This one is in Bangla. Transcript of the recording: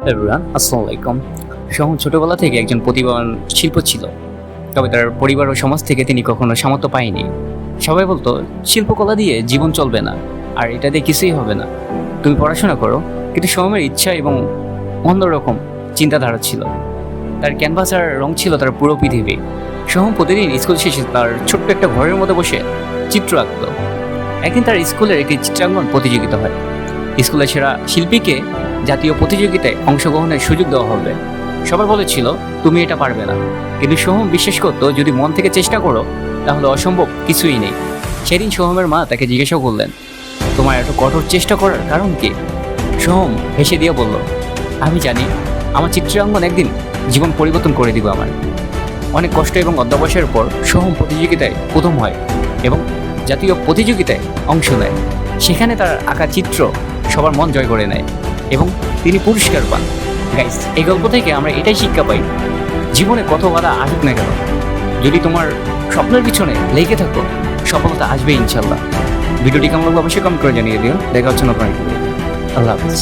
এভরিওয়ান, আসসালামু আলাইকুম। সোহম ছোটবেলা থেকে একজন প্রতিভাবান শিল্প ছিল, তবে তার পরিবার ও সমাজ থেকে তিনি কখনো সামর্থ্য পায়নি। সবাই বলতো শিল্পকলা দিয়ে জীবন চলবে না, আর এটা দিয়ে কিছুই হবে না, তুমি পড়াশোনা করো। কিন্তু সোহমের ইচ্ছা এবং অন্যরকম চিন্তাধারা ছিল। তার ক্যানভাস আর রং ছিল তার পুরো পৃথিবী। সোহম প্রতিদিন স্কুল শেষে তার ছোট্ট একটা ঘরের মধ্যে বসে চিত্র আঁকত। একদিন তার স্কুলের একটি চিত্রাঙ্কন প্রতিযোগিতা হয়। স্কুলের সেরা শিল্পীকে জাতীয় প্রতিযোগিতায় অংশগ্রহণের সুযোগ দেওয়া হবে। সবাই বলেছিল তুমি এটা পারবে না, কিন্তু সোহম বিশ্বাস করতো যদি মন থেকে চেষ্টা করো তাহলে অসম্ভব কিছুই নেই। সেদিন সোহমের মা তাকে জিজ্ঞাসা করলেন, তোমার এত কঠোর চেষ্টা করার কারণ কি? সোহম হেসে দিয়ে বলল, আমি জানি আমার চিত্রাঙ্কন একদিন জীবন পরিবর্তন করে দিবে আমার। অনেক কষ্ট এবং অধ্যবসায়ের পর সোহম প্রতিযোগিতায় প্রথম হয় এবং জাতীয় প্রতিযোগিতায় অংশ নেয়। সেখানে তার আঁকা চিত্র সবার মন জয় করে নেয় এবং তিনি পুরস্কার পান। গাইস, এই গল্প থেকে আমরা এটাই শিক্ষা পাই, জীবনে কত বাধা আসুক না কেন, যদি তোমার স্বপ্নের পিছনে লেগে থাকো সফলতা আসবে ইনশাল্লাহ। ভিডিওটি কেমন লাগলো অবশ্যই কমেন্ট করে জানিয়ে দিও। দেখা হচ্ছে নতুন একটা ভিডিও। আল্লাহ হাফিজ।